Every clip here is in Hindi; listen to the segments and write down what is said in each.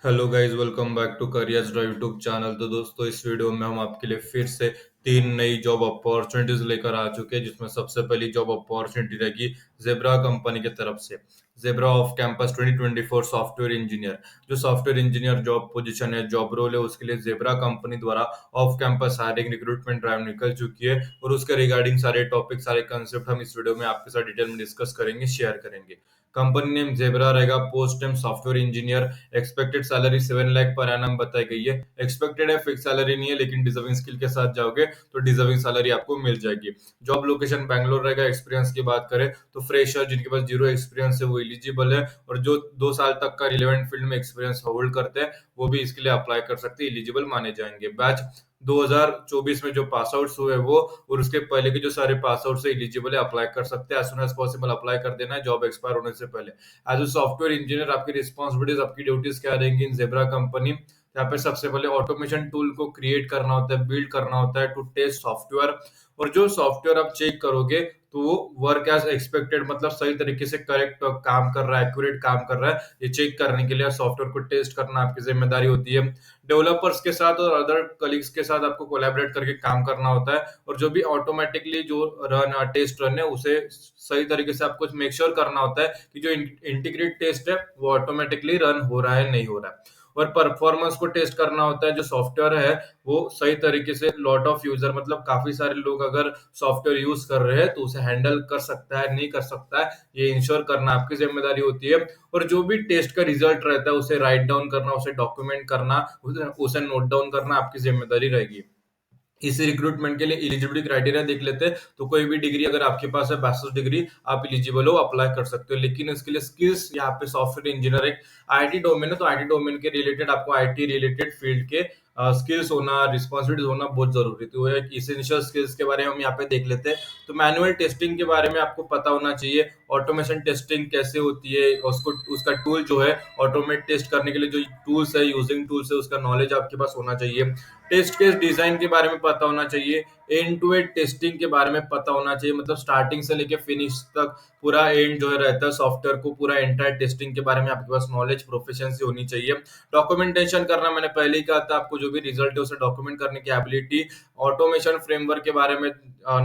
Hello guys, welcome back to Careers Drive YouTube channel. तो दोस्तों, इस वीडियो में हम आपके लिए फिर से तीन नई जॉब अपॉर्चुनिटीज लेकर आ चुके हैं, जिसमें सबसे पहली जॉब अपॉर्चुनिटी रहेगी जेब्रा कंपनी की तरफ से। Zebra of campus 2024 software engineer. जो सॉफ्टवेयर इंजीनियर जॉब पोजीशन है, जॉब रोल है, उसके लिए जेब्रा कंपनी द्वारा off campus hiring recruitment drive निकल चुकी है। और उसके रिगार्डिंग सारे टॉपिक, सारे कंसेप्ट हम इस वीडियो में आपके साथ डिटेल में डिस्कस करेंगे, शेयर करेंगे। कंपनी नेम जेब्रा रहेगा, post name software engineer. Expected salary 7 lakh per annum बताई गई है। एक्सपेक्टेड है, फिक्स सैलरी नहीं है, लेकिन डिजर्विंग स्किल के साथ जाओगे तो डिजर्विंग सैलरी आपको मिल जाएगी। जॉब लोकेशन बैंगलोर रहेगा। एक्सपीरियंस की बात करें तो फ्रेशर जिनके पास जीरो एक्सपीरियंस है वो एलिजिबल है, और जो 2 साल तक का रिलेवेंट फील्ड में एक्सपीरियंस होल्ड करते हैं वो भी इसके लिए अप्लाई कर सकते हैं, एलिजिबल माने जाएंगे। बैच 2024 में जो पास आउट हुए वो, और उसके पहले के जो सारे पास आउट से एलिजिबल है, अप्लाई कर सकते हैं। As soon as possible apply कर देना है, जॉब एक्सपायर होने से पहले। एज ए सॉफ्टवेयर इंजीनियर आपकी रिस्पॉन्सिबिलिटीज, आपकी ड्यूटीज क्या रहेंगी इन जेब्रा कंपनी। यहाँ पे सबसे पहले ऑटोमेशन टूल को क्रिएट करना होता है, बिल्ड करना होता है टू टेस्ट सॉफ्टवेयर। और जो सॉफ्टवेयर आप चेक करोगे तो वो वर्क एज एक्सपेक्टेड, मतलब सही तरीके से करेक्ट काम कर रहा है, एक्यूरेट काम कर रहा है, ये चेक करने के लिए सॉफ्टवेयर को टेस्ट करना आपकी जिम्मेदारी होती है। डेवलपर्स के साथ और अदर कलीग्स के साथ आपको कोलैबोरेट करके काम करना होता है, और जो भी ऑटोमेटिकली जो रन टेस्ट रन है उसे सही तरीके से आपको मेक श्योर करना होता है कि जो इंटीग्रेट टेस्ट है वो ऑटोमेटिकली रन हो रहा है, नहीं हो रहा है। और परफॉर्मेंस को टेस्ट करना होता है, जो सॉफ्टवेयर है वो सही तरीके से लॉट ऑफ यूजर, मतलब काफी सारे लोग अगर सॉफ्टवेयर यूज कर रहे हैं तो उसे हैंडल कर सकता है, नहीं कर सकता है, ये इंश्योर करना आपकी जिम्मेदारी होती है। और जो भी टेस्ट का रिजल्ट रहता है उसे राइट डाउन करना, उसे डॉक्यूमेंट करना, उसे नोट डाउन करना आपकी जिम्मेदारी रहेगी। इस रिक्रूटमेंट के लिए एलिजिबिलिटी क्राइटेरिया देख लेते हैं। तो कोई भी डिग्री अगर आपके पास है, बैचलर्स डिग्री, आप एलिजिबल हो, अप्लाई कर सकते हो। लेकिन इसके लिए स्किल्स, यहाँ पे सॉफ्टवेयर इंजीनियर एक आईटी डोमेन है, तो आईटी डोमेन के रिलेटेड आपको आईटी रिलेटेड फील्ड के स्किल्स होना, रिस्पॉन्सिबिलिटीज होना बहुत जरूरी है। तो एक इसेंशियल स्किल्स के बारे में हम यहाँ पे देख लेते हैं। तो मैनुअल टेस्टिंग के बारे में आपको पता होना चाहिए। ऑटोमेशन टेस्टिंग कैसे होती है, उसको उसका टूल जो है ऑटोमेट टेस्ट करने के लिए जो टूल्स है, यूजिंग टूल्स है, उसका नॉलेज आपके पास होना चाहिए। टेस्ट केस डिजाइन के बारे में पता होना चाहिए। एंड टू एंड टेस्टिंग के बारे में पता होना चाहिए, मतलब स्टार्टिंग से लेके फिनिश तक पूरा एंड जो है रहता है सॉफ्टवेयर को, पूरा एंटायर टेस्टिंग के बारे में आपके पास नॉलेज, प्रोफिशिएंसी होनी चाहिए। डॉक्यूमेंटेशन करना, मैंने पहले ही कहा था आपको, जो भी रिजल्ट है उसे डॉक्यूमेंट करने की एबिलिटी। ऑटोमेशन फ्रेमवर्क के बारे में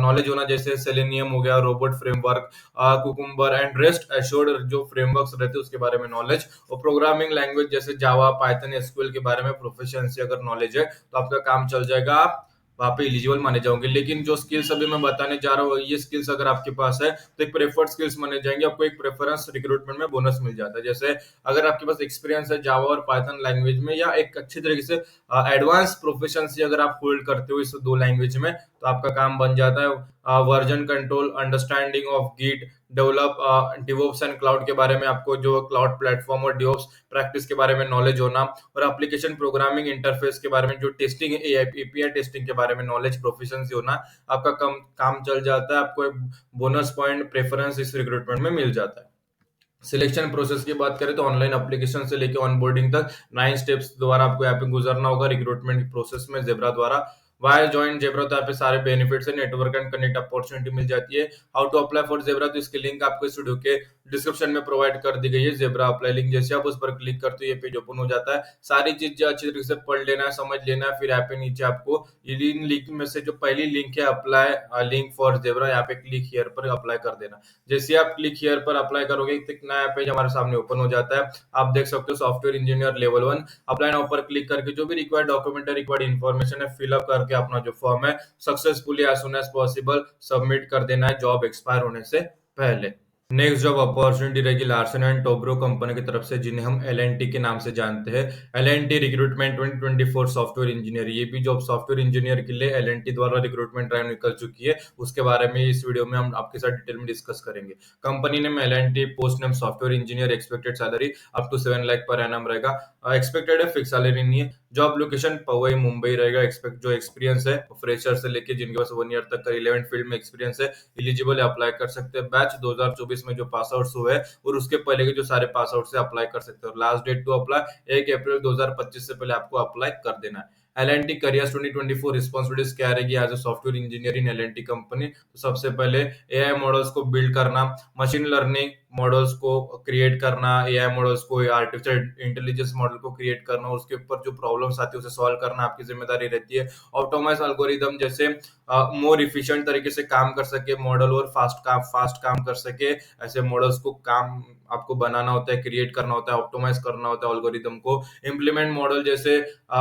नॉलेज होना, जैसे सेलेनियम हो गया, robot framework, cucumber and rest assured जो फ्रेमवर्क्स रहते हैं उसके बारे में नॉलेज। और प्रोग्रामिंग लैंग्वेज जैसे जावा, पाइथन, एसक्यूएल के बारे में प्रोफिशिएंसी अगर नॉलेज है तो आपका काम चल जाएगा, आप वहां पे एलिजिबल माने जाओगे। लेकिन जो स्किल्स अभी मैं बताने जा रहा हूँ, ये स्किल्स अगर आपके पास है तो एक प्रेफर्ड स्किल्स माने जाएंगे, आपको एक प्रेफरेंस रिक्रूटमेंट में बोनस मिल जाता है। जैसे अगर आपके पास एक्सपीरियंस है जावा और पाइथन लैंग्वेज में, या एक अच्छी तरीके से एडवांस प्रोफिशिएंसी अगर आप होल्ड करते हो इस दो लैंग्वेज में, तो आपका काम बन जाता है। Version control, understanding of Git, develop DevOps and cloud के बारे में, आपको जो क्लाउड प्लेटफॉर्म और डिवोप्स प्रैक्टिस के बारे में नॉलेज होना। और एप्लीकेशन प्रोग्रामिंग इंटरफेस के बारे में, जो टेस्टिंग है, एपीआई टेस्टिंग के बारे में नॉलेज, प्रोफिशिएंसी होना, आपका काम चल जाता है। आपको एक बोनस पॉइंट प्रेफरेंस इस रिक्रूटमेंट में मिल जाता है। सिलेक्शन प्रोसेस की बात करें तो ऑनलाइन एप्लीकेशन से लेकर ऑनबोर्डिंग तक 9 स्टेप्स द्वारा आपको यहाँ पे गुजरना होगा रिक्रूटमेंट प्रोसेस में जेब्रा द्वारा। वाई ज्वाइन जेब्रा, तो यहाँ पे सारे बेनिफिट्स है, नेटवर्क एंड कनेक्ट अपॉर्चुनिटी मिल जाती है। How to apply for Zebra, तो इसकी लिंक आपको इस वीडियो के डिस्क्रिप्शन में प्रोवाइड कर दी गई है। जेब्रा अप्लाई लिंक, जैसे आप उस पर क्लिक करते हो ये पेज ओपन हो जाता है। सारी चीजें अच्छी तरीके से पढ़ लेना है, समझ लेना है। फिर यहाँ पे नीचे आपको इन लिंक में से जो पहली लिंक है, अप्लाई लिंक फॉर जेब्रा, यहाँ पे क्लिक हियर पर अप्लाई कर देना। जैसे आप क्लिक हियर पर अप्लाई करोगे एक नया पेज हमारे सामने ओपन हो जाता है। आप देख सकते हो software engineer level 1, apply now पर क्लिक करके जो भी रिक्वायर्ड डॉक्यूमेंट है, रिक्वायर्ड इन्फॉर्मेशन है, फिलअप करके अपना जो फॉर्म है successfully as soon as possible submit कर देना है, जॉब एक्सपायर होने से पहले। नेक्स्ट जॉब अपॉर्चुनिटी रहेगी लार्सन एंड टोब्रो कंपनी की तरफ से, जिन्हें हम एल के नाम से जानते हैं। एल रिक्रूटमेंट 2024 सॉफ्टवेयर इंजीनियर, ये भी जॉब सॉफ्टवेयर इंजीनियर के लिए एल द्वारा रिक्रूटमेंट ड्राइव निकल चुकी है। उसके बारे में इस वीडियो में हम आपके साथ डिटेल में डिस्कस करेंगे। Company name L post name software engineer, expected salary up to 7 lakh per annum रहेगा। एक्सपेक्टेड है, फिक्स सैलरी नहीं है। जॉब लोकेशन पवई मुंबई रहेगा। एक्सपेक्ट जो एक्सपीरियंस है फ्रेशर से लेके जिनके पास 1 ईयर तक का रिलेवेंट फील्ड में एक्सपीरियंस है, एलिजिबल अप्लाई कर सकते हैं। बैच 2024 में जो पास आउट हुए और उसके पहले के जो सारे पास आउट से अप्लाई कर सकते हैं। लास्ट डेट टू अप्लाई 1 अप्रैल 2025 से पहले आपको अप्लाई कर देना है। एल करियर्स 2024 रिस्पॉन्सिबिलिटीज क्या रहेगी as a software engineer in L company. तो सबसे पहले एआई मॉडल्स को बिल्ड करना, मशीन लर्निंग, मॉडल्स को क्रिएट करना, एआई मॉडल्स को, आर्टिफिशियल इंटेलिजेंस मॉडल को क्रिएट करना, उसके ऊपर जो प्रॉब्लम्स आती है उसे सॉल्व करना आपकी जिम्मेदारी रहती है। ऑप्टिमाइज एल्गोरिदम जैसे मोर इफिशिएंट तरीके से काम कर सके मॉडल और फास्ट काम कर सके, ऐसे मॉडल्स को काम आपको बनाना होता है, क्रिएट करना होता है, ऑप्टिमाइज करना होता है एल्गोरिदम को। इम्प्लीमेंट मॉडल जैसे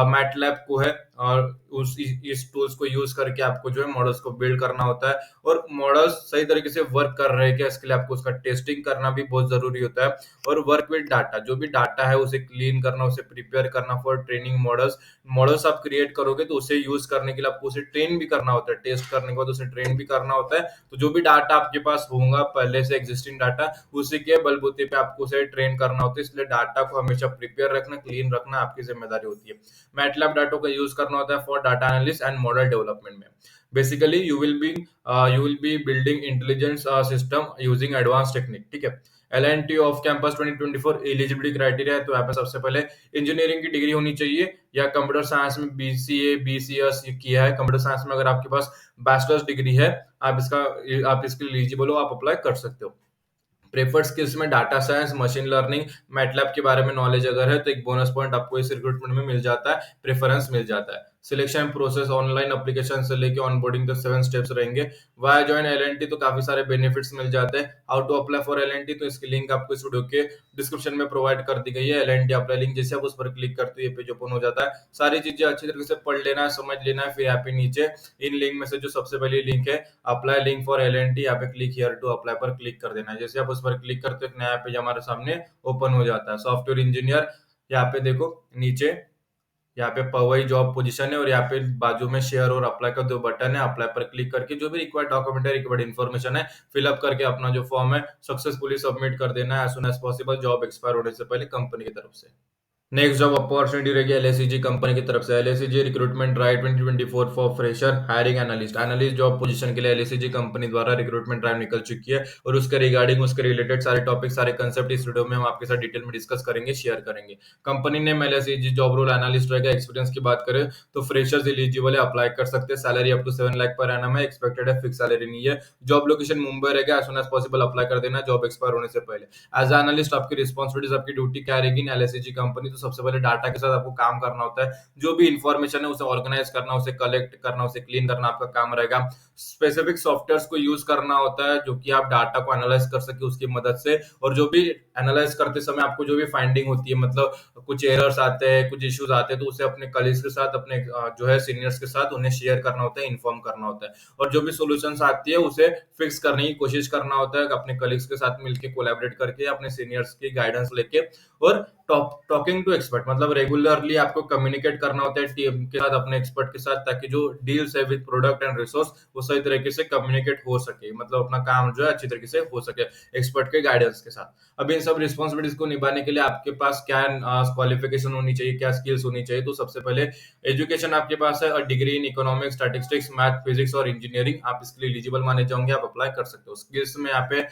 मैटलैब को है, और उस इस टूल्स को यूज करके आपको जो है मॉडल्स को बिल्ड करना होता है, और मॉडल्स सही तरीके से वर्क कर रहे हैं क्या, इसके लिए आपको उसका टेस्टिंग करना भी बहुत जरूरी होता है। और वर्क विद डाटा, जो भी डाटा है उसे क्लीन करना, उसे प्रिपेयर करना फॉर ट्रेनिंग मॉडल्स। मॉडल्स आप क्रिएट करोगे तो उसे यूज करने के लिए आपको उसे ट्रेन भी करना होता है, टेस्ट करने के बाद उसे ट्रेन भी करना होता है। तो जो भी डाटा आपके पास होगा पहले से एग्जिस्टिंग डाटा, उसी के बलबूते पे आपको उसे ट्रेन करना होता है, इसलिए डाटा को हमेशा प्रिपेयर रखना, क्लीन रखना आपकी जिम्मेदारी होती है। मैटलैब डाटा का यूज करना होता है for data analysis and model development में। Basically you will be building intelligence system using advance technique, ठीक है। LNT off campus 2024 eligibility criteria है, तो यहाँ पे सबसे पहले इंजीनियरिंग की डिग्री होनी चाहिए, या कंप्यूटर साइंस में BCA BCS किया है। कंप्यूटर साइंस में अगर आपके पास बैचलर्स डिग्री है, आप इसके लिए एलिजिबल हो, आप अप्लाई कर सकते हो। प्रेफर्ड स्किल्स में data science, machine learning, MATLAB के बारे में नॉलेज अगर है तो एक बोनस पॉइंट आपको इस रिक्रूटमेंट में मिल जाता है, प्रेफरेंस मिल जाता है। सिलेक्शन प्रोसेस ऑनलाइन एप्लीकेशन से लेके ऑनबोर्डिंग तक 7 स्टेप्स रहेंगे। वाया ज्वाइन LNT, तो काफी सारे बेनिफिट्स मिल जाते हैं। How to apply for LNT, तो इसकी लिंक आपको इस वीडियो के डिस्क्रिप्शन में प्रोवाइड कर दी गई है। LNT अप्लाई लिंक, जैसे आप उस पर क्लिक करते हो ये पेज ओपन हो जाता है। सारी चीजें अच्छी तरीके से पढ़ लेना है, समझ लेना है। फिर यहाँ पे नीचे इन लिंक में से जो सबसे पहली लिंक है, अप्लाई लिंक फॉर LNT, यहाँ पे क्लिक हियर टू अप्लाई पर क्लिक कर देना है। जैसे आप उस पर क्लिक करते हो एक नया पेज हमारे सामने ओपन हो जाता है। सॉफ्टवेयर इंजीनियर, यहाँ पे देखो नीचे, यहाँ पे वही जॉब पोजीशन है, और यहाँ पे बाजू में शेयर और अप्लाई का दो बटन है। अप्लाई पर क्लिक करके जो भी रिक्वायर्ड डॉक्यूमेंट है, रिक्वायर्ड इन्फॉर्मेशन है, फिलअप करके अपना जो फॉर्म है सक्सेसफुली सबमिट कर देना है as soon as possible, job expire होने से पहले कंपनी की तरफ से। नेक्स्ट जॉब अपॉर्चुनिटी रहेगी LSEG कंपनी की तरफ से। LSEG recruitment drive 2024 for fresher hiring analyst. Analyst job position के लिए LSEG कंपनी द्वारा रिक्रूटमेंट ड्राइव निकल चुकी है, और उसके रिगार्डिंग उसके रिलेटेड सारे टॉपिक, सारे कंसेप्ट इस वीडियो में हम आपके साथ डिटेल में डिस्कस करेंगे, शेयर करेंगे। Company name LSEG, job role analyst रहेगा। एक्सपीरियंस की बात करें तो फ्रेशर्स एलिजिबल है, अप्लाई कर सकते हैं। Salary up to 7 lakh per annum है, एक्सपेक्टेड है, फिक्स सैलरी नहीं है। जॉब लोकेशन मुंबई रहेगा। As soon as possible apply कर देना, जॉब एक्सपायर होने से पहले। एज एनालिस्ट आपकी रिस्पॉन्सिबिलिटीज, आपकी ड्यूटी क्या रहेगी इन LSEG कंपनी, तो सबसे पहले डाटा के साथ आपको काम करना होता है। जो भी इंफॉर्मेशन है उसे ऑर्गेनाइज करना, उसे कलेक्ट करना, उसे क्लीन करना आपका काम रहेगा। स्पेसिफिक सॉफ्टवेयर्स को यूज करना होता है जो कि आप डाटा को एनालाइज कर सके उसकी मदद से, और जो भी एनालाइज करते समय आपको जो भी फाइंडिंग होती है, मतलब कुछ एरर्स आते हैं, कुछ इश्यूज आते हैं, तो उसे अपने कलीग्स के साथ, अपने जो है सीनियर्स के साथ उन्हें शेयर करना होता है, इन्फॉर्म करना होता है। और जो भी सोल्यूशंस आती है उसे फिक्स करने की कोशिश करना होता है, अपने कलीग्स के साथ मिलकर कोलैबोरेट करके, अपने सीनियर्स की गाइडेंस लेके। और टॉकिंग टू एक्सपर्ट, मतलब रेगुलरली आपको कम्युनिकेट करना होता है टीम के साथ, अपने एक्सपर्ट के साथ, ताकि जो डील्स है विद प्रोडक्ट एंड रिसोर्स वो सही तरीके से कम्युनिकेट हो सके, मतलब अपना काम जो है अच्छी तरीके से हो सके एक्सपर्ट के गाइडेंस के साथ। अब इन सब रिस्पॉन्सिबिलिटीज को निभाने के लिए आपके पास क्या क्वालिफिकेशन होनी चाहिए, क्या स्किल्स होनी चाहिए, तो सबसे पहले एजुकेशन आपके पास है, और degree in economics, statistics, math, physics और इंजीनियरिंग, आप इसके लिए एलिजिबल माने जाओगे, आप अप्लाई कर सकते हो। स्किल्स में यहाँ पे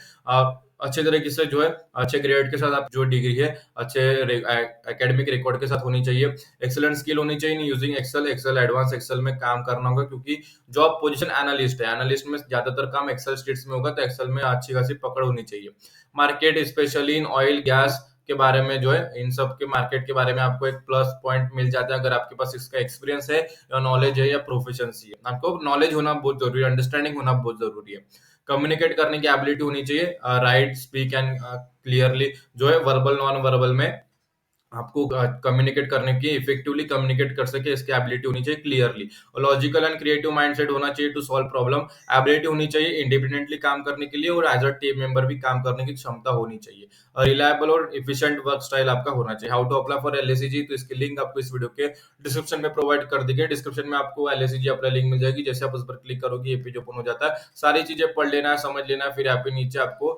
अच्छे तरीके से जो है अच्छे ग्रेड के साथ आप जो डिग्री है अच्छे एकेडमिक रिकॉर्ड के साथ होनी चाहिए। एक्सेलेंट स्किल होनी चाहिए यूजिंग एक्सेल एडवांस एक्सेल में काम करना होगा, क्योंकि जॉब पोजीशन एनालिस्ट है, एनालिस्ट में ज्यादातर काम एक्सेल शीट्स में होगा, तो एक्सेल में अच्छी खासी पकड़ होनी चाहिए। Market specially in oil gas के बारे में जो है, इन सब के मार्केट के बारे में आपको एक प्लस पॉइंट मिल जाता है अगर आपके पास इसका एक्सपीरियंस है, या नॉलेज है, या प्रोफिशिएंसी है। आपको नॉलेज होना बहुत जरूरी है, अंडरस्टैंडिंग होना बहुत जरूरी है। कम्युनिकेट करने की एबिलिटी होनी चाहिए, राइट, स्पीक एंड क्लियरली, जो है वर्बल नॉन वर्बल में आपको कम्युनिकेट करने की, इफेक्टिवली कम्युनिकेट कर सके, इसकी एबिलिटी होनी चाहिए क्लियरली। और लॉजिकल एंड क्रिएटिव माइंडसेट होना चाहिए टू सॉल्व प्रॉब्लम। एबिलिटी होनी चाहिए इंडिपेंडेंटली काम करने के लिए, और एज अ टीम मेंबर भी काम करने की क्षमता होनी चाहिए। रिलायबल और इफिशिएंट वर्क स्टाइल आपका होना चाहिए। How to apply for LSEG, तो इसकी लिंक आपको इस वीडियो के डिस्क्रिप्शन में प्रोवाइड कर दी गई। डिस्क्रिप्शन में आपको LSEG अप्लाई लिंक मिल जाएगी, जैसे आप उस पर क्लिक करोगे ये पेज ओपन हो जाता है। सारी चीजें पढ़ लेना है, समझ लेना है। फिर यहाँ पे नीचे आपको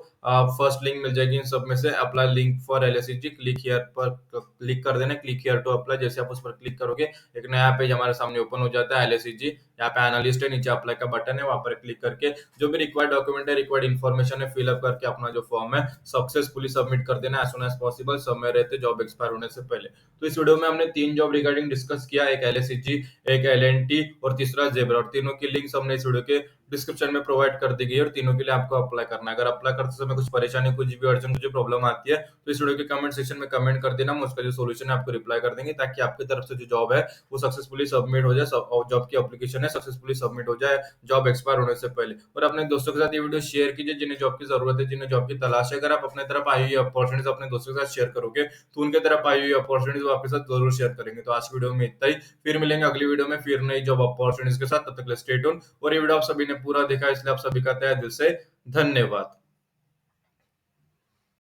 फर्स्ट लिंक मिल जाएगी इन सब में से, apply link for LSEG, click here पर क्लिक कर देना, क्लिक हियर टू अप्लाई। जैसे आप उस पर क्लिक करोगे एक नया पेज हमारे सामने ओपन हो जाता है। LSEG, यहाँ पे एनालिस्ट है, नीचे अप्लाई का बटन है, वहां पर क्लिक करके जो भी रिक्वायर्ड डॉक्यूमेंट है, रिक्वायर्ड इन्फॉर्मेशन है, फिलअप करके अपना जो फॉर्म है सक्सेसफुली सबमिट कर देना एज सुन एज पॉसिबल, समय रहते जॉब एक्सपायर होने से पहले। तो इस वीडियो में हमने 3 जॉब रिगार्डिंग डिस्कस किया, एक LSEG, एक LNT और तीसरा जेब्रा, और तीनों की लिंक्स हमने इस वीडियो के डिस्क्रिप्शन में प्रोवाइड कर दी गई है और तीनों के लिए आपको अप्लाई करना है। अगर अप्लाई करते समय कुछ परेशानी, कुछ भी अड़चन, कुछ भी प्रॉब्लम आती है, तो इस वीडियो के कमेंट सेक्शन में कमेंट कर देना, हम उसका जो सॉल्यूशन है आपको रिप्लाई कर देंगे, ताकि आपकी तरफ से जो जॉब है वो सक्सेसफुली सबमिट हो जाए, और जॉब की एप्लीकेशन है सक्सेसफुली सबमिट हो जाए जॉब एक्सपायर होने से पहले। और अपने दोस्तों के साथ ये वीडियो शेयर कीजिए जिन्हें जॉब की जरूरत है, जिन्हें जॉब की तलाश है। अगर आप अपने तरफ आई हुई अपॉर्चुनिटीज अपने दोस्तों के साथ शेयर करोगे, तो उनके तरफ आई हुई अपॉर्चुनिटीज वो आपके साथ जरूर शेयर करेंगे। तो आज की वीडियो में इतना ही, फिर मिलेंगे अगली वीडियो में फिर नई जॉब अपॉर्चुनिटीज के साथ। तब तक स्टे ट्यून। और ये वीडियो आप सभी ने पूरा देखा, इसलिए आप सभी का तहे दिल से धन्यवाद।